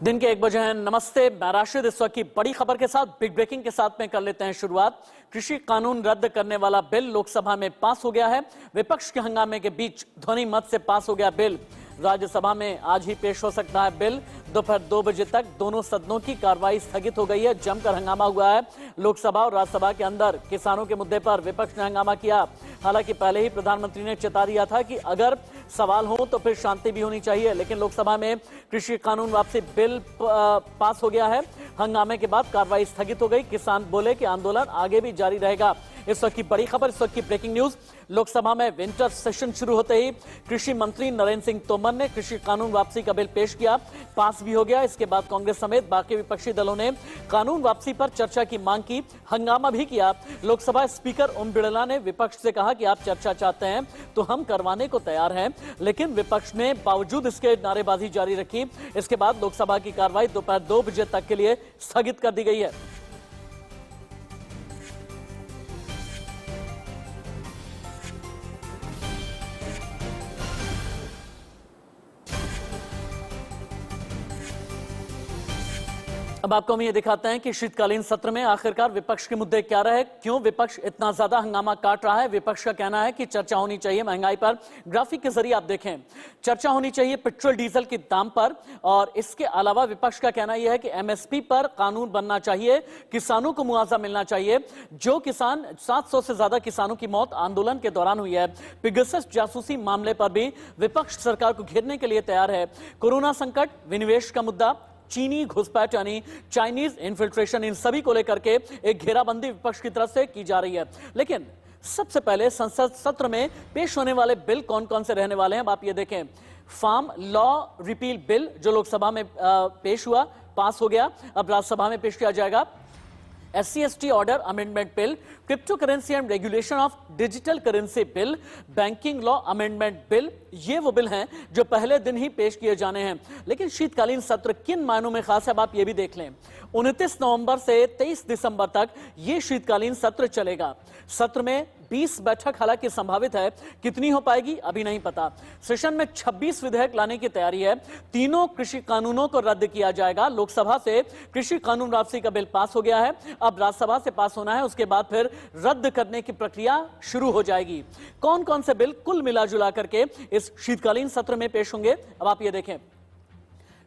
दिन के 1 बजे हैं। नमस्ते, मैं राशिद। इस वक्त की बड़ी खबर के साथ, बिग ब्रेकिंग के साथ में कर लेते हैं शुरुआत। कृषि कानून रद्द करने वाला बिल लोकसभा में पास हो गया है। विपक्ष के हंगामे के बीच ध्वनि मत से पास हो गया बिल। राज्यसभा में आज ही पेश हो सकता है बिल। दोपहर 2 बजे तक दोनों सदनों की कार्रवाई स्थगित हो गई है। जमकर हंगामा हुआ है लोकसभा और राज्यसभा के अंदर। किसानों के मुद्दे पर विपक्ष ने हंगामा किया। हालांकि पहले ही प्रधानमंत्री ने चेता दिया था कि अगर सवाल हो तो फिर शांति भी होनी चाहिए, लेकिन लोकसभा में कृषि कानून वापसी बिल पास हो गया है। हंगामे के बाद कार्रवाई स्थगित हो गई। किसान बोले कि आंदोलन आगे भी जारी रहेगा। इस वक्त की बड़ी खबर, इस वक्त की ब्रेकिंग न्यूज। लोकसभा में विंटर सेशन शुरू होते ही कृषि मंत्री नरेंद्र सिंह तोमर ने कृषि कानून वापसी का बिल पेश किया, पास भी हो गया। इसके बाद कांग्रेस समेत बाकी विपक्षी दलों ने कानून वापसी पर चर्चा की मांग की, हंगामा भी किया। लोकसभा स्पीकर ओम बिरला ने विपक्ष से कहा कि आप चर्चा चाहते हैं तो हम करवाने को तैयार हैं, लेकिन विपक्ष ने बावजूद इसके नारेबाजी जारी रखी। इसके बाद लोकसभा की कार्रवाई दोपहर 2 बजे तक के लिए स्थगित कर दी गई है। अब आपको हम ये दिखाते हैं कि शीतकालीन सत्र में आखिरकार विपक्ष के मुद्दे क्या रहे, क्यों विपक्ष इतना ज्यादा हंगामा काट रहा है। विपक्ष का कहना है कि चर्चा होनी चाहिए महंगाई पर। ग्राफिक के जरिए आप देखें, चर्चा होनी चाहिए पेट्रोल डीजल के दाम पर, और इसके अलावा विपक्ष का कहना यह है कि एमएसपी पर कानून बनना चाहिए, किसानों को मुआवजा मिलना चाहिए। जो किसान 700 से ज्यादा किसानों की मौत आंदोलन के दौरान हुई है। पेगासस जासूसी मामले पर भी विपक्ष सरकार को घेरने के लिए तैयार है। कोरोना संकट, विनिवेश का मुद्दा, चीनी घुसपैठ यानी चाइनीज इन्फिल्ट्रेशन, इन सभी को लेकर के एक घेराबंदी विपक्ष की तरफ से की जा रही है। लेकिन सबसे पहले संसद सत्र में पेश होने वाले बिल कौन कौन से रहने वाले हैं, अब आप ये देखें। फार्म लॉ रिपील बिल जो लोकसभा में पेश हुआ, पास हो गया, अब राज्यसभा में पेश किया जाएगा। SC/ST order amendment bill, crypto currency and regulation of digital currency bill, banking law amendment bill, ये वो बिल हैं जो पहले दिन ही पेश किए जाने हैं। लेकिन शीतकालीन सत्र किन मायनों में खास है, अब आप ये भी देख लें। 29 नवंबर से 23 दिसंबर तक ये शीतकालीन सत्र चलेगा। सत्र में 20 बैठक हालांकि संभावित है, कितनी हो पाएगी अभी नहीं पता। सेशन में 26 विधेयक लाने की तैयारी है। तीनों कृषि कानूनों को रद्द किया जाएगा। लोकसभा से कृषि कानून वापसी का बिल पास हो गया है, अब राज्यसभा से पास होना है, उसके बाद फिर रद्द करने की प्रक्रिया शुरू हो जाएगी। कौन कौन से बिल कुल मिलाजुला करके इस शीतकालीन सत्र में पेश होंगे, अब आप ये देखें।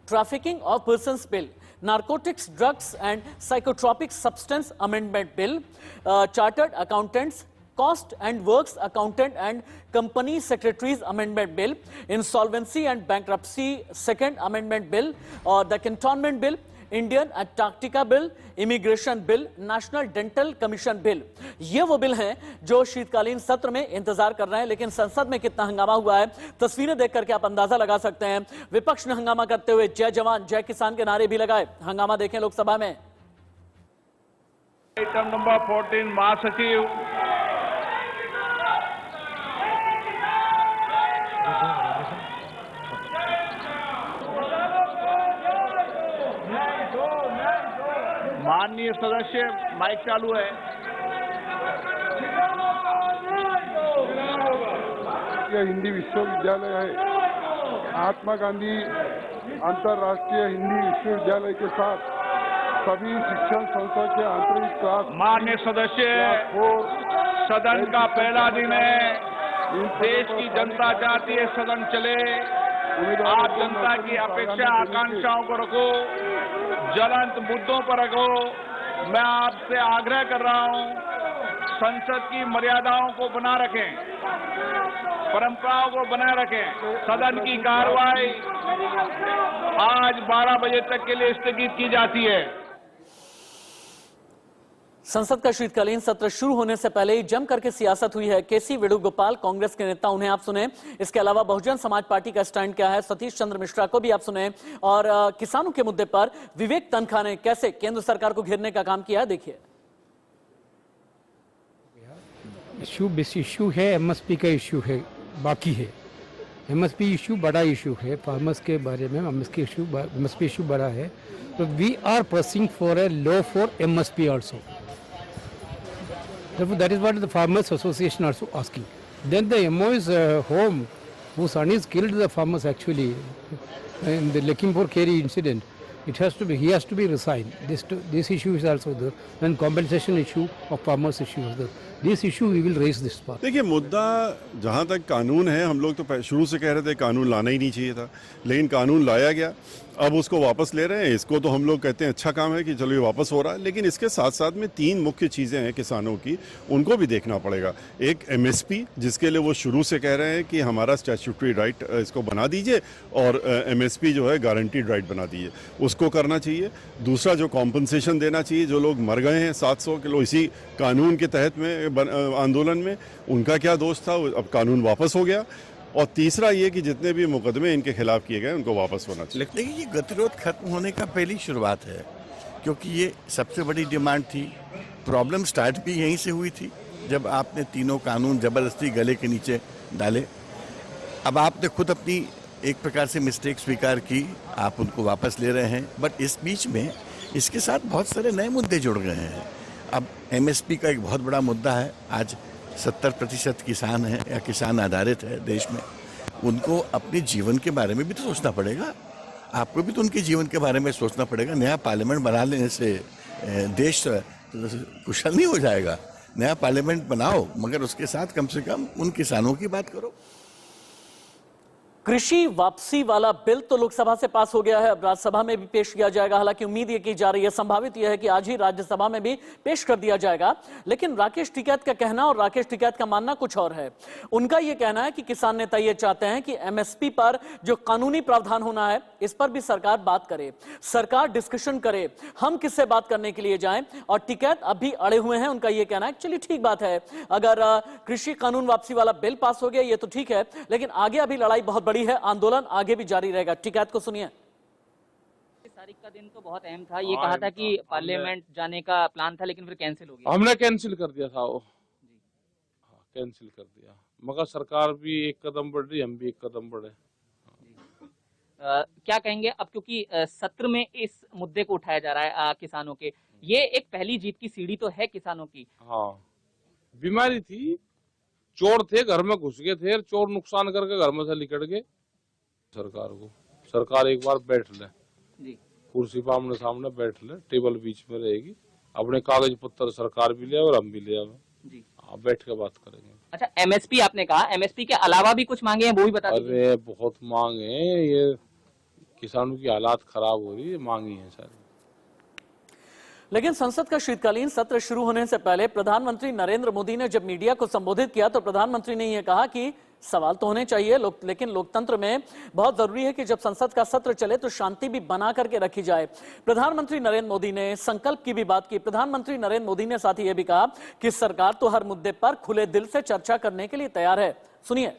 Trafficking of persons bill, narcotics, drugs and psychotropic substance amendment bill, chartered accountants, cost and works accountant and company secretaries amendment bill, insolvency and bankruptcy second amendment bill, और the cantonment bill, Indian Antarctica bill, immigration bill, national dental commission bill. ये वो bill हैं जो शीतकालीन सत्र में इंतजार कर रहे हैं। लेकिन संसद में कितना हंगामा हुआ है, तस्वीरें देख करके आप अंदाजा लगा सकते हैं। विपक्ष ने हंगामा करते हुए जय जवान जय किसान के नारे भी लगाए। हंगामा देखें लोकसभा में। आइटम नंबर 14 महासचिव माननीय सदस्य, माइक चालू है। यह हिंदी विश्वविद्यालय है। महात्मा गांधी अंतर्राष्ट्रीय हिंदी विश्वविद्यालय के साथ सभी शिक्षण संस्था के आंतरिक क्लास। माननीय सदस्य, सदन का पहला दिन है। देश की जनता चाहती है सदन चले। आप जनता की अपेक्षा आकांक्षाओं को रखो, ज्वलंत मुद्दों पर रखो। मैं आपसे आग्रह कर रहा हूं, संसद की मर्यादाओं को बना रखें, परंपराओं को बनाए रखें। सदन की कार्रवाई आज 12 बजे तक के लिए स्थगित की जाती है। संसद का शीतकालीन सत्र शुरू होने से पहले ही जम करके सियासत हुई है। केसी वेणुगोपाल कांग्रेस के नेता, उन्हें आप सुने। इसके अलावा बहुजन समाज पार्टी का स्टैंड क्या है, सतीश चंद्र मिश्रा को भी आप सुने। और किसानों के मुद्दे पर विवेक तनखा ने कैसे केंद्र सरकार को घेरने का काम किया है, देखिए। इशू है, एमएसपी का इशू है, बाकी है। एमएसपी इशू बड़ा इशू है, फार्मर्स के बारे में एमएसपी इशू बड़ा है। तो we are pressing for a law for MSP also. Therefore, that is what the Farmers Association also asking. Then the MO's home, whose son is killed, the farmers actually in the Lakhimpur Kheri incident. It has to be, he has to be resigned. This issue is also there. Then compensation issue of farmers issue is there. This issue we will raise this part. देखिए मुद्दा जहाँ तक कानून है, हम लोग तो शुरू से कह रहे थे कानून लाना ही नहीं चाहिए था, लेकिन कानून लाया गया, अब उसको वापस ले रहे हैं। इसको तो हम लोग कहते हैं अच्छा काम है कि चलो ये वापस हो रहा है, लेकिन इसके साथ साथ में 3 मुख्य चीज़ें हैं किसानों की, उनको भी देखना पड़ेगा। एक एमएसपी, जिसके लिए वो शुरू से कह रहे हैं कि हमारा स्टैट्यूटरी राइट इसको बना दीजिए, और एमएसपी जो है गारंटीड राइट बना दीजिए, उसको करना चाहिए। दूसरा जो कॉम्पनसेशन देना चाहिए, जो लोग मर गए हैं 700 किलो इसी कानून के तहत में आंदोलन में, उनका क्या दोष था, अब कानून वापस हो गया। और तीसरा ये कि जितने भी मुकदमे इनके खिलाफ किए गए उनको वापस होना चाहिए। देखिए ये गतिरोध खत्म होने का पहली शुरुआत है, क्योंकि ये सबसे बड़ी डिमांड थी। प्रॉब्लम स्टार्ट भी यहीं से हुई थी, जब आपने तीनों कानून जबरदस्ती गले के नीचे डाले। अब आपने खुद अपनी एक प्रकार से मिस्टेक स्वीकार की, आप उनको वापस ले रहे हैं, बट इस बीच में इसके साथ बहुत सारे नए मुद्दे जुड़ गए हैं। अब एमएसपी का एक बहुत बड़ा मुद्दा है। आज 70% किसान हैं या किसान आधारित है देश में, उनको अपने जीवन के बारे में भी तो सोचना पड़ेगा। आपको भी तो उनके जीवन के बारे में सोचना पड़ेगा। नया पार्लियामेंट बना लेने से देश कुशल नहीं हो जाएगा। नया पार्लियामेंट बनाओ, मगर उसके साथ कम से कम उन किसानों की बात करो। कृषि वापसी वाला बिल तो लोकसभा से पास हो गया है, अब राज्यसभा में भी पेश किया जाएगा। हालांकि उम्मीद ये की जा रही है, संभावित यह है कि आज ही राज्यसभा में भी पेश कर दिया जाएगा। लेकिन राकेश टिकैत का कहना और राकेश टिकैत का मानना कुछ और है। उनका यह कहना है कि किसान नेता ये चाहते हैं कि एमएसपी पर जो कानूनी प्रावधान होना है, इस पर भी सरकार बात करे, सरकार डिस्कशन करे, हम किससे बात करने के लिए जाएं। और टिकैत अभी अड़े हुए हैं। उनका यह कहना है चलिए ठीक बात है, अगर कृषि कानून वापसी वाला बिल पास हो गया ये तो ठीक है, लेकिन आगे अभी लड़ाई बहुत है, आंदोलन आगे भी जारी रहेगा। टिकैत को सुनिए। तारीख का दिन तो बहुत अहम था, ये कहा था कि पार्लियामेंट जाने का प्लान था, लेकिन फिर कैंसिल हो गया। हमने कैंसिल कर दिया था वो, कैंसिल कर दिया, मगर सरकार भी एक कदम बढ़ रही, हम भी एक कदम बढ़े। क्या कहेंगे अब, क्योंकि सत्र में इस मुद्दे को उठाया जा रहा है किसानों के, ये एक पहली जीत की सीढ़ी तो है किसानों की। हाँ, बीमारी थी, चोर थे, घर में घुस गए थे, चोर नुकसान करके घर में से निकट गए। सरकार एक बार बैठ ले जी, कुर्सी पर आमने सामने बैठ ले, टेबल बीच में रहेगी, अपने कागज पत्तर सरकार भी ले और हम भी ले आवे जी, बैठ के बात करेंगे। अच्छा, एमएसपी आपने कहा, एमएसपी के अलावा भी कुछ मांगे हैं, वो भी बता दीजिए। अरे बहुत मांग है, ये किसानों की हालात खराब हो रही है, मांगी है सारी। लेकिन संसद का शीतकालीन सत्र शुरू होने से पहले प्रधानमंत्री नरेंद्र मोदी ने जब मीडिया को संबोधित किया तो प्रधानमंत्री ने यह कहा कि सवाल तो होने चाहिए, लेकिन लोकतंत्र में बहुत जरूरी है कि जब संसद का सत्र चले तो शांति भी बना करके रखी जाए। प्रधानमंत्री नरेंद्र मोदी ने संकल्प की भी बात की। प्रधानमंत्री नरेंद्र मोदी ने साथ ही यह भी कहा कि सरकार तो हर मुद्दे पर खुले दिल से चर्चा करने के लिए तैयार है। सुनिए।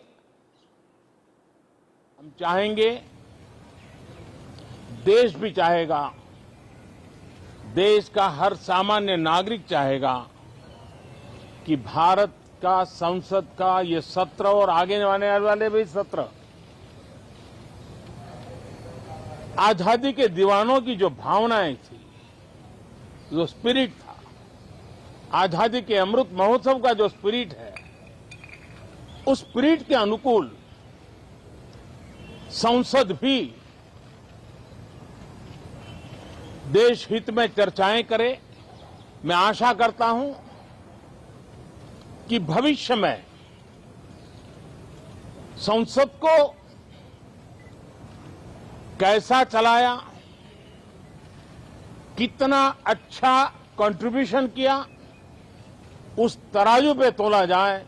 हम चाहेंगे, देश भी चाहेगा, देश का हर सामान्य नागरिक चाहेगा कि भारत का संसद का ये सत्र और आगे आने वाले भी सत्र आजादी के दीवानों की जो भावनाएं थी, जो स्पिरिट था, आजादी के अमृत महोत्सव का जो स्पिरिट है, उस स्पिरिट के अनुकूल संसद भी देश हित में चर्चाएं करे। मैं आशा करता हूं कि भविष्य में संसद को कैसा चलाया, कितना अच्छा कंट्रीब्यूशन किया, उस तराजू पे तोला जाए,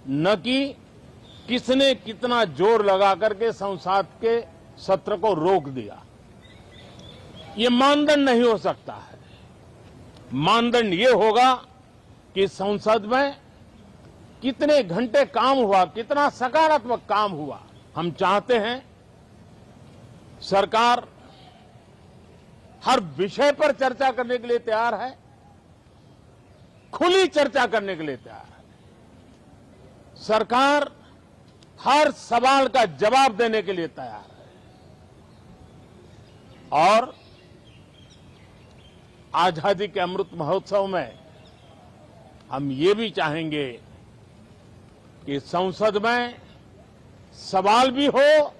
न कि किसने कितना जोर लगा करके संसद के सत्र को रोक दिया। ये मानदंड नहीं हो सकता है। मानदंड ये होगा कि संसद में कितने घंटे काम हुआ, कितना सकारात्मक काम हुआ। हम चाहते हैं सरकार हर विषय पर चर्चा करने के लिए तैयार है, खुली चर्चा करने के लिए तैयार है। सरकार हर सवाल का जवाब देने के लिए तैयार है और आजादी के अमृत महोत्सव में हम ये भी चाहेंगे कि संसद में सवाल भी हो,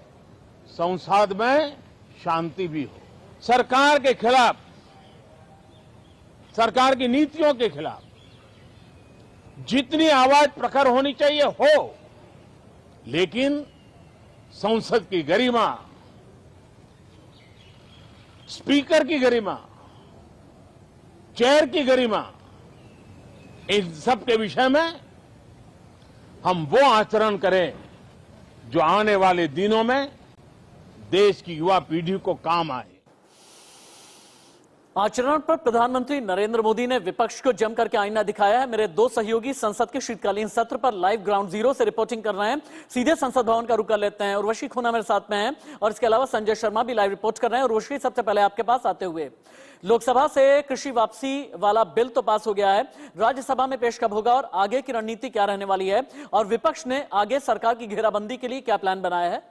संसद में शांति भी हो। सरकार के खिलाफ, सरकार की नीतियों के खिलाफ जितनी आवाज प्रखर होनी चाहिए हो, लेकिन संसद की गरिमा, स्पीकर की गरिमा, चेयर की गरिमा, इन सब के विषय में हम वो आचरण करें जो आने वाले दिनों में देश की युवा पीढ़ी को काम आए। आचरण पर प्रधानमंत्री नरेंद्र मोदी ने विपक्ष को जम करके आईना दिखाया है। मेरे दो सहयोगी संसद के शीतकालीन सत्र पर लाइव ग्राउंड जीरो से रिपोर्टिंग कर रहे हैं। सीधे संसद भवन का रुख कर लेते हैं। उर्वशी खूना मेरे साथ में है और इसके अलावा संजय शर्मा भी लाइव रिपोर्ट कर रहे हैं। उर्वशी, सबसे पहले आपके पास आते हुए, लोकसभा से कृषि वापसी वाला बिल तो पास हो गया है, राज्यसभा में पेश कब होगा और आगे की रणनीति क्या रहने वाली है, और विपक्ष ने आगे सरकार की घेराबंदी के लिए क्या प्लान बनाया है?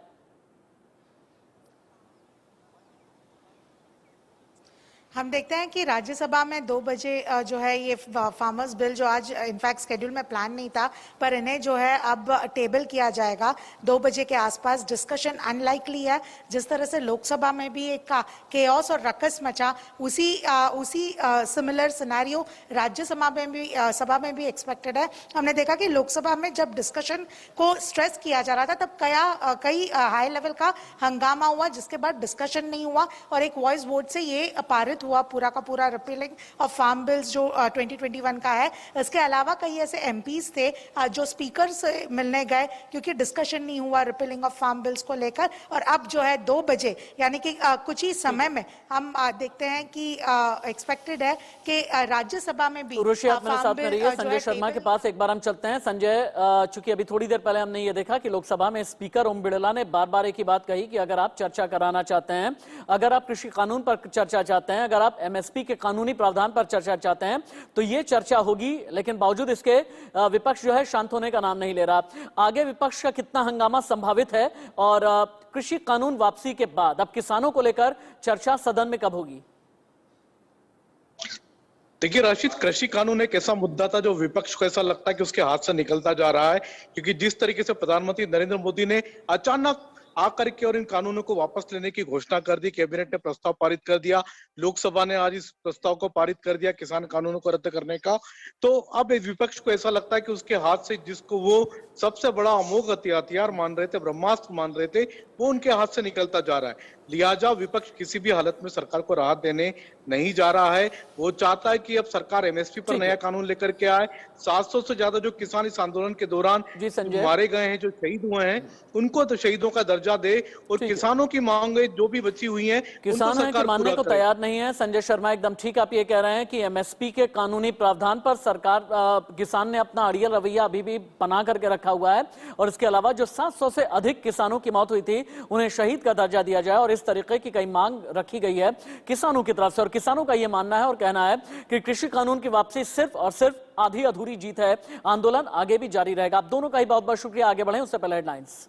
हम देखते हैं कि राज्यसभा में 2 बजे जो है ये फार्मर्स बिल जो आज इनफैक्ट शेड्यूल में प्लान नहीं था, पर इन्हें जो है अब टेबल किया जाएगा 2 बजे के आसपास। डिस्कशन अनलाइकली है। जिस तरह से लोकसभा में भी एक केओस और रकस मचा, उसी सिमिलर सिनेरियो राज्यसभा में भी एक्सपेक्टेड है। हमने देखा कि लोकसभा में जब डिस्कशन को स्ट्रेस किया जा रहा था तब कई हाई लेवल का हंगामा हुआ, जिसके बाद डिस्कशन नहीं हुआ और एक वॉइस वोट से ये पारित हुआ पूरा का पूरा रिपीलिंग ऑफ फार्म बिल्स जो 2021 का है। इसके अलावा कई ऐसे एमपीज थे जो स्पीकर से मिलने गए क्योंकि डिस्कशन नहीं हुआ रिपीलिंग ऑफ फार्म बिल्स को लेकर, और अब जो है 2 बजे यानी कि कुछ ही समय में हम देखते हैं कि एक्सपेक्टेड है कि राज्यसभा में भी आप मेरे साथ में रहिए। संजय शर्मा के पास एक बार हम चलते हैं। संजय, चूंकि अभी थोड़ी देर पहले हमने ये देखा कि लोकसभा में स्पीकर ओम बिड़ला ने बार बार एक ही बात कही कि अगर आप चर्चा कराना चाहते हैं, अगर आप कृषि कानून पर चर्चा चाहते हैं, अगर आप एमएसपी के कानूनी प्रावधान पर चर्चा चाहते हैं तो ये चर्चा होगी, लेकिन बावजूद इसके विपक्ष जो है शांत होने का नाम नहीं ले रहा। आगे विपक्ष का कितना हंगामा संभावित है और कृषि कानून वापसी के बाद अब किसानों को लेकर चर्चा सदन में कब होगी? देखिए राशिद, कृषि कानून एक ऐसा मुद्दा था जो विपक्ष को ऐसा लगता है कि उसके हाथ से निकलता जा रहा है, क्योंकि जिस तरीके से प्रधानमंत्री नरेंद्र मोदी ने अचानक आकर के और इन कानूनों को वापस लेने की घोषणा कर दी, कैबिनेट ने प्रस्ताव पारित कर दिया, लोकसभा ने आज इस प्रस्ताव को पारित कर दिया किसान कानूनों को रद्द करने का, तो अब विपक्ष को ऐसा लगता है कि उसके हाथ से जिसको वो सबसे बड़ा अमोघ हथियार मान रहे थे, ब्रह्मास्त्र मान रहे थे, वो उनके हाथ से निकलता जा रहा है। लिहाजा विपक्ष किसी भी हालत में सरकार को राहत देने नहीं जा रहा है। वो चाहता है कि अब सरकार एमएसपी पर नया कानून लेकर के आए। 700 से ज्यादा जो किसान इस आंदोलन के दौरान मारे गए हैं, जो शहीद हुए हैं, उनको तो शहीदों का दर्जा दे और किसानों की मांगे जो भी बची हुई हैं, किसान है कि मानने को तैयार नहीं है। संजय शर्मा, एकदम ठीक आप ये कह रहे हैं कि एमएसपी के कानूनी प्रावधान पर सरकार किसान ने अपना अड़ियल रवैया अभी भी बना करके रखा हुआ है, और इसके अलावा जो 700 से अधिक किसानों की मौत हुई थी उन्हें शहीद का दर्जा दिया जाए, और इस तरीके की कई मांग रखी गई है किसानों की तरफ से। और किसानों का यह मानना है और कहना है कि कृषि कानून की वापसी सिर्फ और सिर्फ आधी अधूरी जीत है, आंदोलन आगे भी जारी रहेगा। आप दोनों का ही बहुत बहुत शुक्रिया। आगे बढ़े उससे पहले हेडलाइंस।